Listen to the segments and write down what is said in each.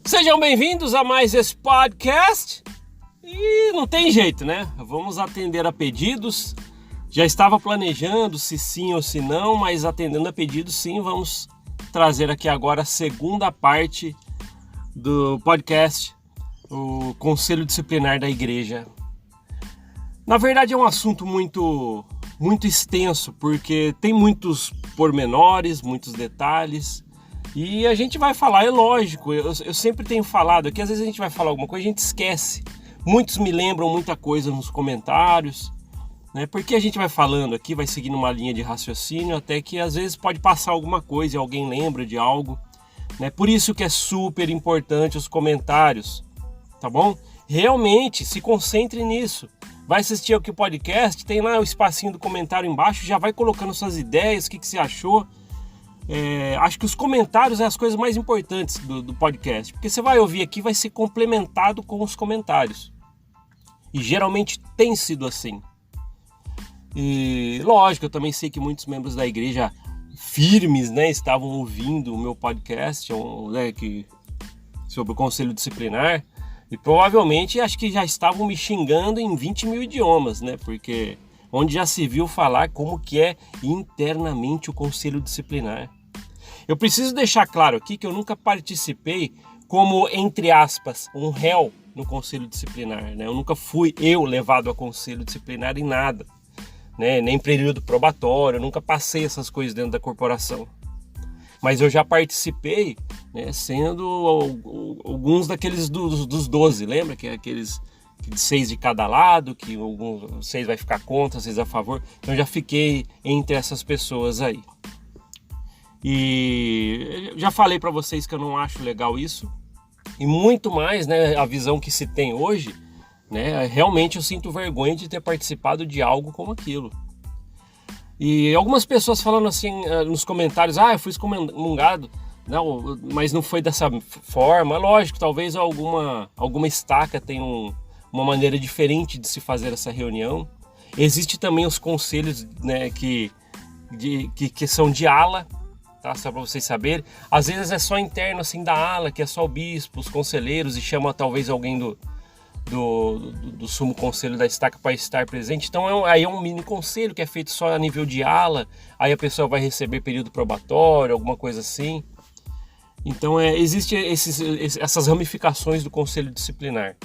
Sejam bem-vindos a mais esse podcast. E não tem jeito, né? Vamos atender a pedidos. Já estava planejando se sim ou se não, mas atendendo a pedidos sim, vamos trazer aqui agora a segunda parte do podcast, o Conselho Disciplinar da Igreja. Na verdade é um assunto muito extenso, porque tem muitos pormenores, muitos detalhes. E a gente vai falar, é lógico, eu sempre tenho falado aqui, às vezes a gente vai falar alguma coisa e a gente esquece. Muitos me lembram muita coisa nos comentários, né? Porque a gente vai falando aqui, vai seguindo uma linha de raciocínio, até que às vezes pode passar alguma coisa e alguém lembra de algo, né? Por isso que é super importante os comentários, tá bom? Realmente, se concentre nisso. Vai assistir aqui o podcast, tem lá o espacinho do comentário embaixo, já vai colocando suas ideias, o que você achou. Acho que os comentários são as coisas mais importantes do podcast, porque você vai ouvir aqui, vai ser complementado com os comentários, e geralmente tem sido assim. E lógico, eu também sei que muitos membros da igreja firmes, né, estavam ouvindo o meu podcast, né, sobre o conselho disciplinar, e provavelmente acho que já estavam me xingando em 20 mil idiomas, né, porque onde já se viu falar como que é internamente o conselho disciplinar. Eu preciso deixar claro aqui que eu nunca participei como, entre aspas, um réu no conselho disciplinar, né? Eu nunca fui levado a conselho disciplinar em nada, né? Nem período probatório, eu nunca passei essas coisas dentro da corporação. Mas eu já participei, né, sendo alguns daqueles dos 12, lembra? Que é aqueles 6 de cada lado, que 6 vai ficar contra, 6 a favor. Então eu já fiquei entre essas pessoas aí. E já falei para vocês que eu não acho legal isso. E muito mais, né, a visão que se tem hoje, né, realmente eu sinto vergonha de ter participado de algo como aquilo. E algumas pessoas falando assim nos comentários, eu fui excomungado, não, mas não foi dessa forma. Lógico, talvez alguma estaca tenha uma maneira diferente de se fazer essa reunião. Existe também os conselhos, né, que são de ala, tá? Só para vocês saberem. Às vezes é só interno assim da ala, que é só o bispo, os conselheiros, e chama talvez alguém do sumo conselho da estaca para estar presente. Então aí é um mini conselho que é feito só a nível de ala. Aí a pessoa vai receber período probatório, alguma coisa assim. Então existe essas ramificações do conselho disciplinar.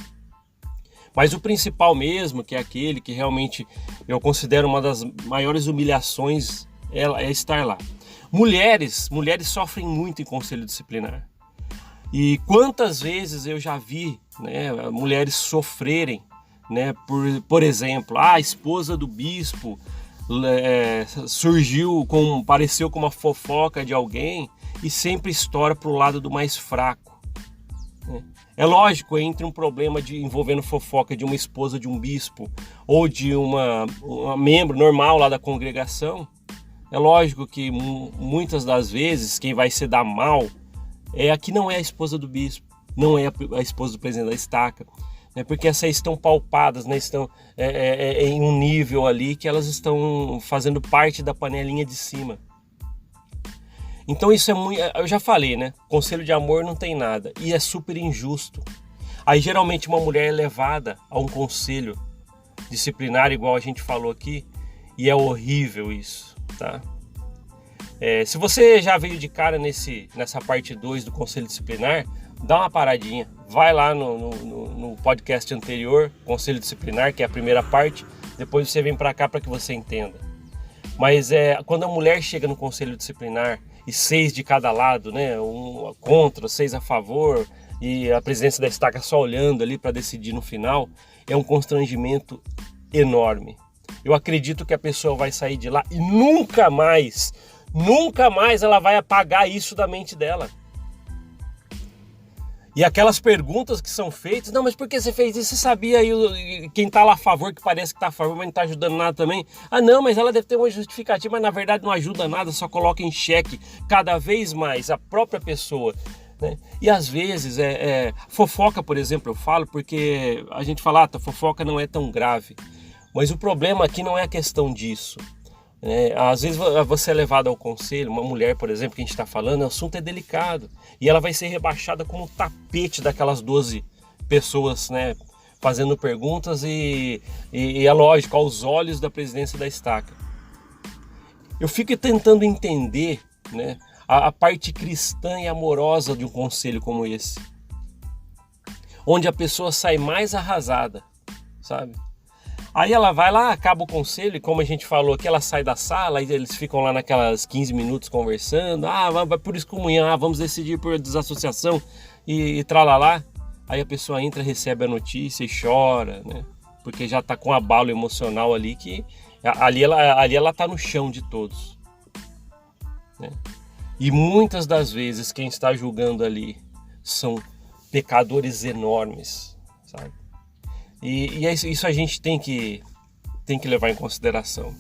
Mas o principal mesmo, que é aquele que realmente eu considero uma das maiores humilhações, é estar lá. Mulheres sofrem muito em conselho disciplinar. E quantas vezes eu já vi, né, mulheres sofrerem, né, por exemplo, a esposa do bispo pareceu com uma fofoca de alguém e sempre estoura para o lado do mais fraco, né? É lógico, entre um problema envolvendo fofoca de uma esposa de um bispo ou de uma membro normal lá da congregação, é lógico que muitas das vezes quem vai se dar mal é a que não é a esposa do bispo, não é a esposa do presidente da estaca, né? Porque essas estão palpadas, né? Estão em um nível ali que elas estão fazendo parte da panelinha de cima. Então isso é muito, eu já falei, né? Conselho de amor não tem nada e é super injusto. Aí geralmente uma mulher é levada a um conselho disciplinar, igual a gente falou aqui, e é horrível isso, tá? Se você já veio de cara nessa parte 2 do conselho disciplinar, dá uma paradinha, vai lá no podcast anterior, conselho disciplinar, que é a primeira parte, depois você vem para cá para que você entenda. Mas quando a mulher chega no conselho disciplinar e 6 de cada lado, né, um contra, 6 a favor, e a presidência da estaca só olhando ali para decidir no final, é um constrangimento enorme. Eu acredito que a pessoa vai sair de lá e nunca mais ela vai apagar isso da mente dela. E aquelas perguntas que são feitas, não, mas por que você fez isso? Você sabia aí quem está lá a favor, que parece que está a favor, mas não está ajudando nada também? Ah não, mas ela deve ter uma justificativa, mas na verdade não ajuda nada, só coloca em xeque cada vez mais a própria pessoa, né? E às vezes fofoca, por exemplo, eu falo porque a gente fala, fofoca não é tão grave. Mas o problema aqui não é a questão disso. Às vezes você é levado ao conselho, uma mulher, por exemplo, que a gente está falando, o assunto é delicado. E ela vai ser rebaixada como um tapete daquelas 12 pessoas, né, fazendo perguntas e é lógico, aos olhos da presidência da estaca. Eu fico tentando entender, né, a parte cristã e amorosa de um conselho como esse. Onde a pessoa sai mais arrasada, sabe? Aí ela vai lá, acaba o conselho, e como a gente falou aqui, ela sai da sala, e eles ficam lá naquelas 15 minutos conversando, vai por excomunhão, vamos decidir por desassociação e tralalá. Aí a pessoa entra, recebe a notícia e chora, né? Porque já tá com um abalo emocional ali, que ali ela tá no chão de todos, né? E muitas das vezes quem está julgando ali são pecadores enormes, sabe? E isso a gente tem que levar em consideração.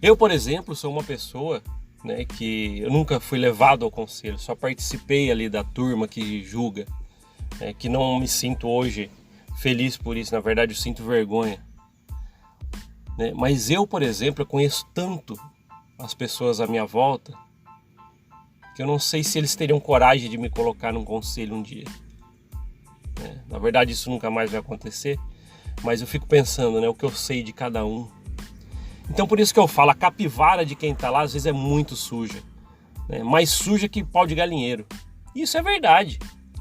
Eu, por exemplo, sou uma pessoa, né, que eu nunca fui levado ao conselho, só participei ali da turma que julga, né, que não me sinto hoje feliz por isso, na verdade eu sinto vergonha, né? Mas eu, por exemplo, eu conheço tanto as pessoas à minha volta que eu não sei se eles teriam coragem de me colocar num conselho um dia. Na verdade isso nunca mais vai acontecer, mas eu fico pensando, né, o que eu sei de cada um. Então por isso que eu falo, a capivara de quem está lá às vezes é muito suja, né, mais suja que pau de galinheiro. Isso é verdade.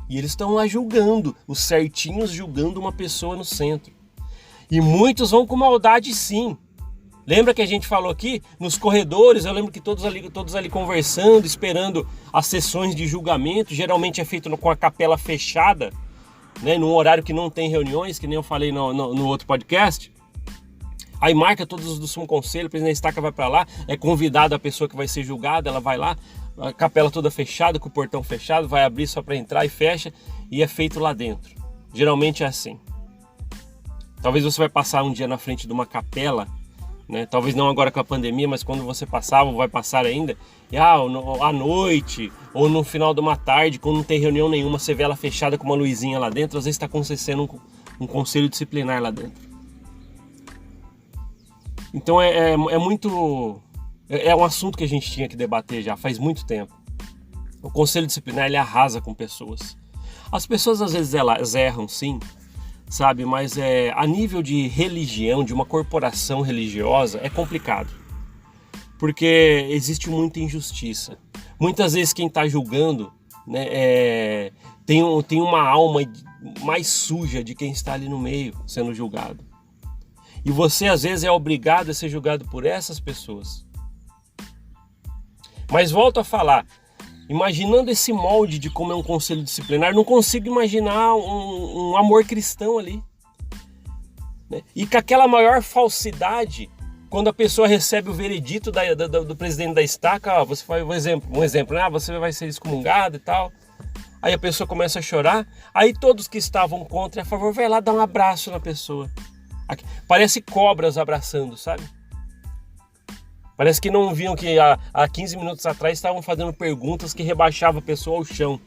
E eles estão lá julgando, os certinhos julgando uma pessoa no centro. E muitos vão com maldade sim. Lembra que a gente falou aqui, nos corredores, eu lembro que todos ali conversando, esperando as sessões de julgamento, geralmente é feito com a capela fechada, né, num horário que não tem reuniões, que nem eu falei no outro podcast. Aí marca todos os do sumo conselho, o presidente da estaca vai para lá, é convidada a pessoa que vai ser julgada, ela vai lá, a capela toda fechada, com o portão fechado, vai abrir só para entrar e fecha, e é feito lá dentro. Geralmente é assim. Talvez você vai passar um dia na frente de uma capela, né, talvez não agora com a pandemia, mas quando você passava, ou vai passar ainda, e à noite, ou no final de uma tarde, quando não tem reunião nenhuma, você vê ela fechada com uma luzinha lá dentro, às vezes está acontecendo um conselho disciplinar lá dentro. Então é um assunto que a gente tinha que debater já faz muito tempo. O conselho disciplinar, ele arrasa com pessoas. As pessoas às vezes elas erram sim, sabe, mas a nível de religião, de uma corporação religiosa, é complicado. Porque existe muita injustiça. Muitas vezes quem está julgando, né, tem uma alma mais suja de quem está ali no meio sendo julgado. E você às vezes é obrigado a ser julgado por essas pessoas. Mas volto a falar, imaginando esse molde de como é um conselho disciplinar, não consigo imaginar um amor cristão ali, né? E com aquela maior falsidade, quando a pessoa recebe o veredito do presidente da estaca, você faz um exemplo, né? Você vai ser excomungado e tal. Aí a pessoa começa a chorar, aí todos que estavam contra e a favor vai lá dar um abraço na pessoa. Parece cobras abraçando, sabe? Parece que não viam que há 15 minutos atrás estavam fazendo perguntas que rebaixavam a pessoa ao chão.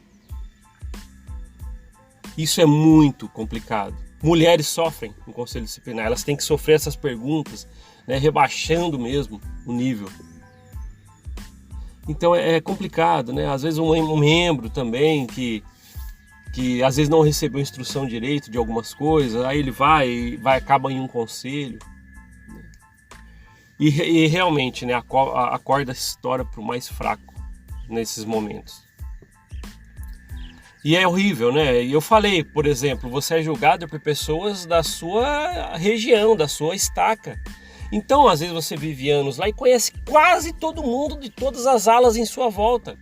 Isso é muito complicado. Mulheres sofrem no conselho disciplinar, elas têm que sofrer essas perguntas, né, rebaixando mesmo o nível. Então é complicado, né? Às vezes um membro também que às vezes não recebeu instrução direito de algumas coisas, aí ele acaba em um conselho. E realmente, né, a corda estoura para o mais fraco nesses momentos. E é horrível, né? E eu falei, por exemplo, você é julgado por pessoas da sua região, da sua estaca. Então, às vezes você vive anos lá e conhece quase todo mundo de todas as alas em sua volta.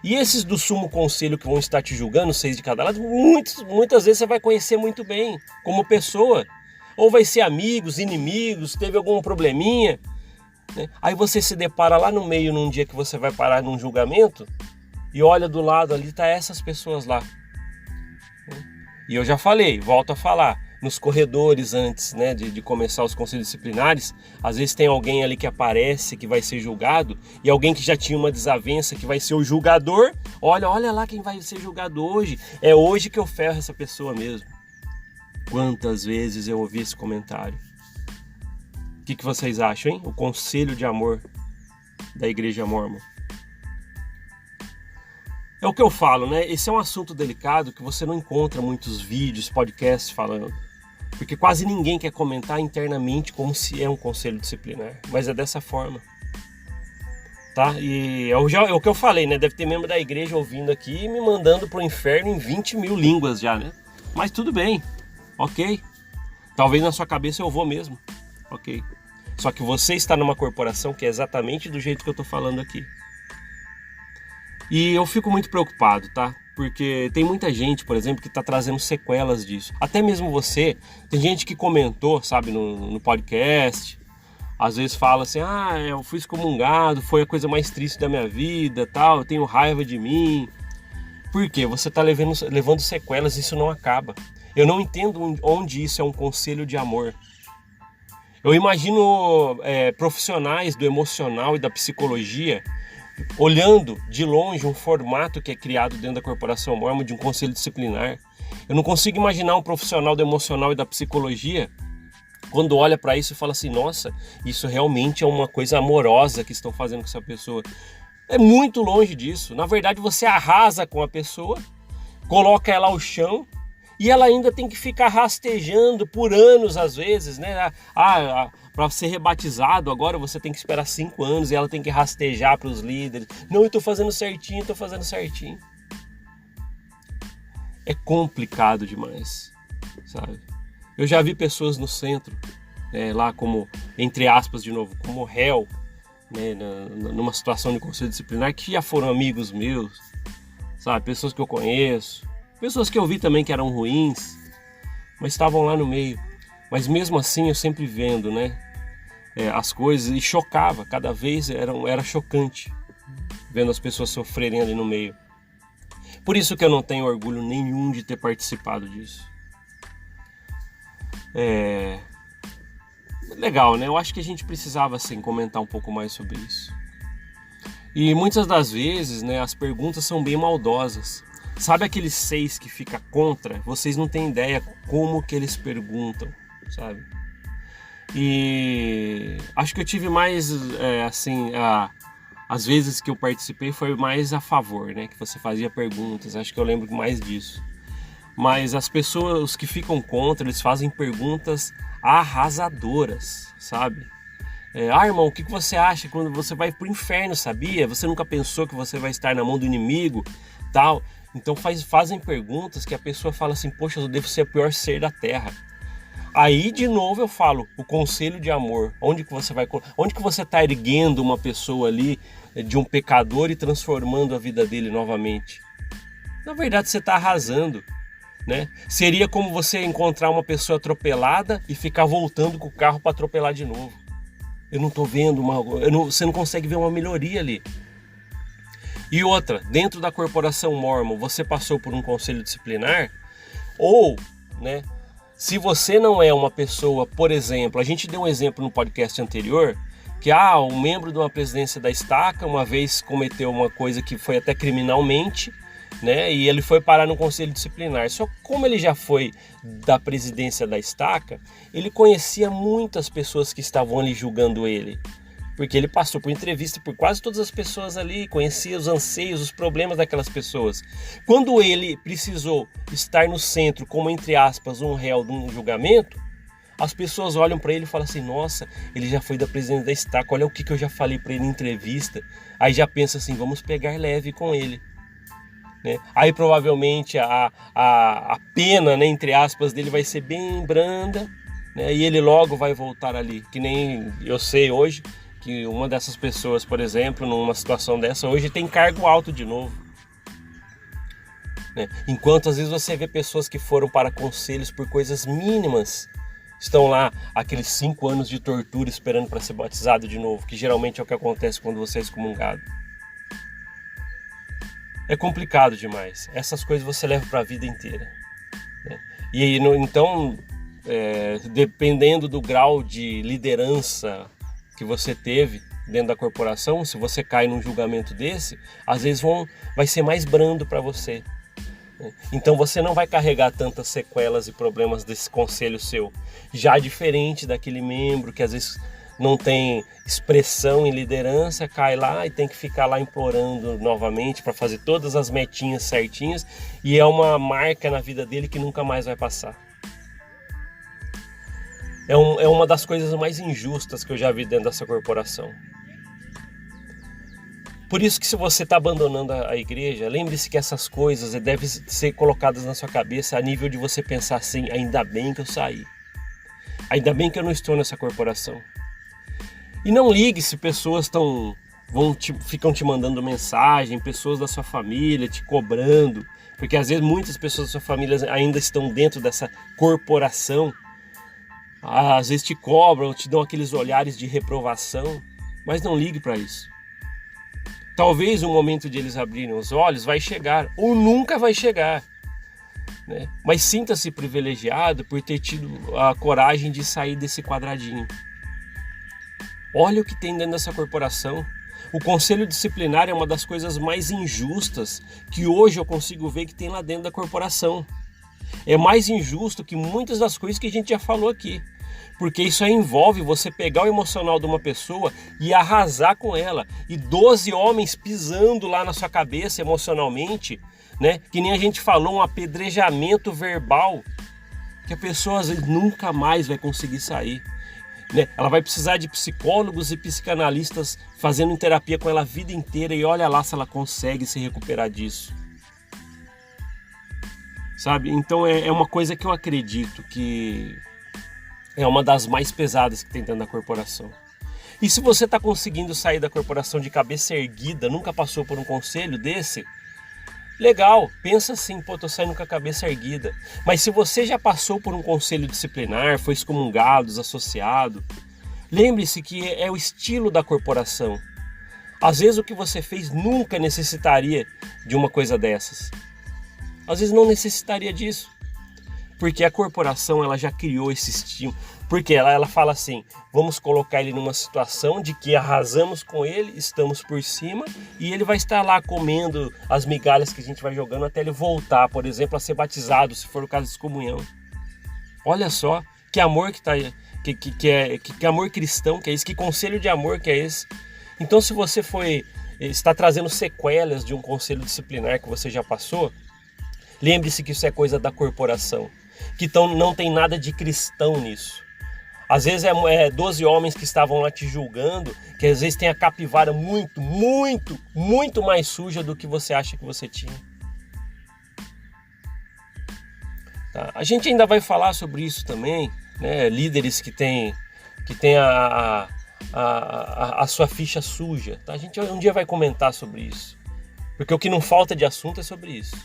E esses do sumo conselho que vão estar te julgando, 6 de cada lado, muitas vezes você vai conhecer muito bem como pessoa. Ou vai ser amigos, inimigos, teve algum probleminha, né? Aí você se depara lá no meio num dia que você vai parar num julgamento e olha do lado ali, tá essas pessoas lá. E eu já falei, volto a falar, nos corredores antes, né, de começar os conselhos disciplinares, às vezes tem alguém ali que aparece, que vai ser julgado, e alguém que já tinha uma desavença, que vai ser o julgador. Olha lá quem vai ser julgado hoje, é hoje que eu ferro essa pessoa mesmo. Quantas vezes eu ouvi esse comentário? que vocês acham, hein? O Conselho de Amor da Igreja Mórmon. É o que eu falo, né? Esse é um assunto delicado que você não encontra muitos vídeos, podcasts falando. Porque quase ninguém quer comentar internamente como se é um conselho disciplinar. Mas é dessa forma. Tá? E é o que eu falei, né? Deve ter membro da igreja ouvindo aqui e me mandando pro inferno em 20 mil línguas já, né? Mas tudo bem. Ok. Talvez na sua cabeça eu vou mesmo. Ok. Só que você está numa corporação que é exatamente do jeito que eu tô falando aqui. E eu fico muito preocupado, tá? Porque tem muita gente, por exemplo, que está trazendo sequelas disso. Até mesmo você, tem gente que comentou, sabe, no podcast, às vezes fala assim, eu fui excomungado, foi a coisa mais triste da minha vida, tal, eu tenho raiva de mim. Por quê? Você está levando sequelas e isso não acaba. Eu não entendo onde isso é um conselho de amor. Eu imagino profissionais do emocional e da psicologia olhando de longe um formato que é criado dentro da corporação mórmon de um conselho disciplinar. Eu não consigo imaginar um profissional do emocional e da psicologia quando olha para isso e fala assim, nossa, isso realmente é uma coisa amorosa que estão fazendo com essa pessoa. É muito longe disso. Na verdade, você arrasa com a pessoa, coloca ela ao chão e ela ainda tem que ficar rastejando por anos às vezes, né? Para ser rebatizado agora você tem que esperar 5 anos e ela tem que rastejar para os líderes. Não, eu estou fazendo certinho, É complicado demais, sabe? Eu já vi pessoas no centro, lá como, entre aspas de novo, como réu, né, numa situação de conselho disciplinar, que já foram amigos meus, sabe? Pessoas que eu conheço, pessoas que eu vi também que eram ruins, mas estavam lá no meio. Mas mesmo assim eu sempre vendo, né? As coisas e chocava, cada vez era chocante vendo as pessoas sofrerem ali no meio. Por isso que eu não tenho orgulho nenhum de ter participado disso. Legal, né? Eu acho que a gente precisava assim comentar um pouco mais sobre isso. E muitas das vezes, né, as perguntas são bem maldosas. Sabe aqueles 6 que fica contra? Vocês não têm ideia como que eles perguntam, sabe? E acho que eu tive mais, as vezes que eu participei foi mais a favor, né? Que você fazia perguntas, acho que eu lembro mais disso. Mas as pessoas, os que ficam contra, eles fazem perguntas arrasadoras, sabe? Irmão, o que você acha quando você vai pro inferno, sabia? Você nunca pensou que você vai estar na mão do inimigo, tal? Então fazem perguntas que a pessoa fala assim, poxa, eu devo ser o pior ser da terra. Aí de novo eu falo, o conselho de amor, onde que você está erguendo uma pessoa ali de um pecador e transformando a vida dele novamente? Na verdade você está arrasando, né? Seria como você encontrar uma pessoa atropelada e ficar voltando com o carro para atropelar de novo. Eu não estou vendo você não consegue ver uma melhoria ali. E outra, dentro da corporação mórmon, você passou por um conselho disciplinar? Ou, né? Se você não é uma pessoa, por exemplo, a gente deu um exemplo no podcast anterior, que um membro de uma presidência da estaca uma vez cometeu uma coisa que foi até criminalmente, né? E ele foi parar no conselho disciplinar. Só que como ele já foi da presidência da estaca, ele conhecia muitas pessoas que estavam ali julgando ele. Porque ele passou por entrevista por quase todas as pessoas ali, conhecia os anseios, os problemas daquelas pessoas. Quando ele precisou estar no centro, como entre aspas, um réu de um julgamento, as pessoas olham para ele e falam assim, nossa, ele já foi da presidência da estaca, olha o que eu já falei para ele em entrevista. Aí já pensa assim, vamos pegar leve com ele. Né? Aí provavelmente a pena, né, entre aspas, dele vai ser bem branda, né? E ele logo vai voltar ali, que nem eu sei hoje, que uma dessas pessoas, por exemplo, numa situação dessa, hoje tem cargo alto de novo. Né? Enquanto às vezes você vê pessoas que foram para conselhos por coisas mínimas, estão lá aqueles 5 anos de tortura esperando para ser batizado de novo, que geralmente é o que acontece quando você é excomungado. É complicado demais. Essas coisas você leva para a vida inteira. Né? E aí, então, dependendo do grau de liderança que você teve dentro da corporação, se você cai num julgamento desse, às vezes vai ser mais brando para você. Então você não vai carregar tantas sequelas e problemas desse conselho seu. Já diferente daquele membro que às vezes não tem expressão em liderança, cai lá e tem que ficar lá implorando novamente para fazer todas as metinhas certinhas, e é uma marca na vida dele que nunca mais vai passar. É uma das coisas mais injustas que eu já vi dentro dessa corporação. Por isso que, se você está abandonando a igreja, lembre-se que essas coisas devem ser colocadas na sua cabeça a nível de você pensar assim: ainda bem que eu saí, ainda bem que eu não estou nessa corporação. E não ligue se pessoas ficam te mandando mensagem, pessoas da sua família te cobrando, porque às vezes muitas pessoas da sua família ainda estão dentro dessa corporação. Às vezes te cobram, te dão aqueles olhares de reprovação, mas não ligue para isso. Talvez o momento de eles abrirem os olhos vai chegar, ou nunca vai chegar, né? Mas sinta-se privilegiado por ter tido a coragem de sair desse quadradinho. Olha o que tem dentro dessa corporação. O conselho disciplinar é uma das coisas mais injustas que hoje eu consigo ver que tem lá dentro da corporação. É mais injusto que muitas das coisas que a gente já falou aqui. Porque isso aí envolve você pegar o emocional de uma pessoa e arrasar com ela. E 12 homens pisando lá na sua cabeça emocionalmente, né? Que nem a gente falou, um apedrejamento verbal, que a pessoa às vezes nunca mais vai conseguir sair, né? Ela vai precisar de psicólogos e psicanalistas fazendo terapia com ela a vida inteira, e olha lá se ela consegue se recuperar disso. Sabe? Então é uma coisa que eu acredito que é uma das mais pesadas que tem dentro da corporação. E se você está conseguindo sair da corporação de cabeça erguida, nunca passou por um conselho desse, legal, pensa assim: pô, tô saindo com a cabeça erguida. Mas se você já passou por um conselho disciplinar, foi excomungado, desassociado, lembre-se que é o estilo da corporação. Às vezes o que você fez nunca necessitaria de uma coisa dessas. Às vezes não necessitaria disso, porque a corporação ela já criou esse estímulo. Porque ela fala assim: vamos colocar ele numa situação de que arrasamos com ele, estamos por cima, e ele vai estar lá comendo as migalhas que a gente vai jogando até ele voltar, por exemplo, a ser batizado, se for o caso de excomunhão. Olha só que amor que amor cristão que é esse, que conselho de amor que é esse. Então, se você está trazendo sequelas de um conselho disciplinar que você já passou, lembre-se que isso é coisa da corporação, que não tem nada de cristão nisso. Às vezes é 12 homens que estavam lá te julgando, que às vezes tem a capivara muito, muito, muito mais suja do que você acha que você tinha. Tá? A gente ainda vai falar sobre isso também, né? Líderes que têm a sua ficha suja. Tá? A gente um dia vai comentar sobre isso, porque o que não falta de assunto é sobre isso.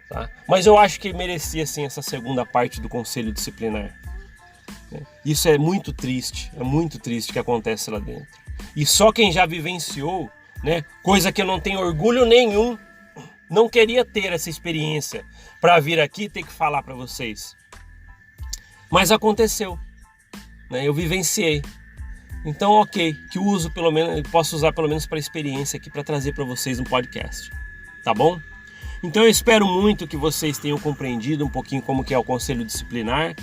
Tá? Mas eu acho que merecia sim essa segunda parte do conselho disciplinar. Isso é muito triste que acontece lá dentro. E só quem já vivenciou, né, coisa que eu não tenho orgulho nenhum, não queria ter essa experiência para vir aqui e ter que falar para vocês. Mas aconteceu, né, eu vivenciei. Então, ok, que posso usar pelo menos para experiência aqui para trazer para vocês um podcast, tá bom? Então eu espero muito que vocês tenham compreendido um pouquinho como que é o conselho disciplinar,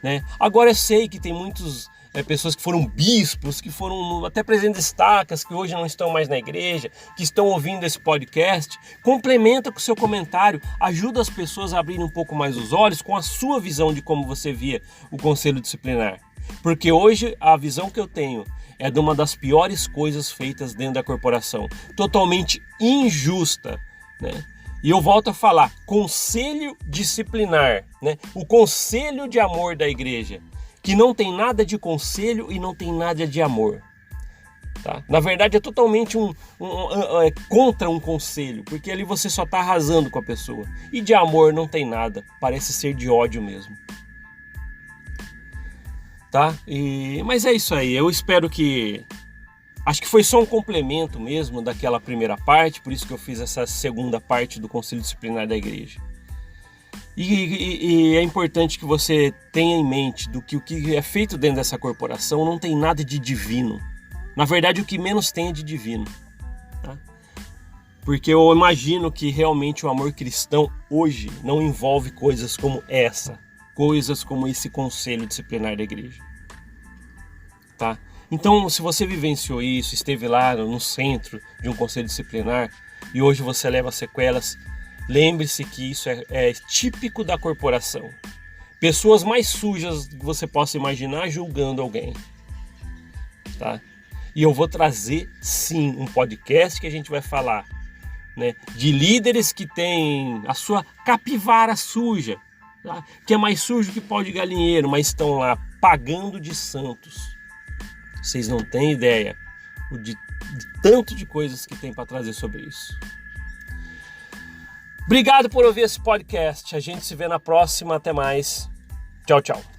né? Agora eu sei que tem muitas pessoas que foram bispos, que foram até presidentes de estacas, que hoje não estão mais na igreja, que estão ouvindo esse podcast. Complementa com o seu comentário, ajuda as pessoas a abrirem um pouco mais os olhos com a sua visão de como você via o conselho disciplinar. Porque hoje a visão que eu tenho é de uma das piores coisas feitas dentro da corporação, totalmente injusta, né? E eu volto a falar, conselho disciplinar, né? O conselho de amor da igreja, que não tem nada de conselho e não tem nada de amor. Tá? Na verdade é totalmente contra um conselho, porque ali você só está arrasando com a pessoa. E de amor não tem nada, parece ser de ódio mesmo. Tá? Mas é isso aí, eu espero que... Acho que foi só um complemento mesmo daquela primeira parte, por isso que eu fiz essa segunda parte do conselho disciplinar da igreja. E é importante que você tenha em mente do que o que é feito dentro dessa corporação não tem nada de divino. Na verdade, o que menos tem é de divino. Tá? Porque eu imagino que realmente o amor cristão hoje não envolve coisas como essa, coisas como esse conselho disciplinar da igreja. tá? Então, se você vivenciou isso, esteve lá no centro de um conselho disciplinar e hoje você leva sequelas, lembre-se que isso é típico da corporação. Pessoas mais sujas que você possa imaginar julgando alguém, tá? E eu vou trazer, sim, um podcast que a gente vai falar, né, de líderes que têm a sua capivara suja, tá? Que é mais sujo que pau de galinheiro, mas estão lá pagando de santos. Vocês não têm ideia de tanto de coisas que tem para trazer sobre isso. Obrigado por ouvir esse podcast. A gente se vê na próxima. Até mais. Tchau, tchau.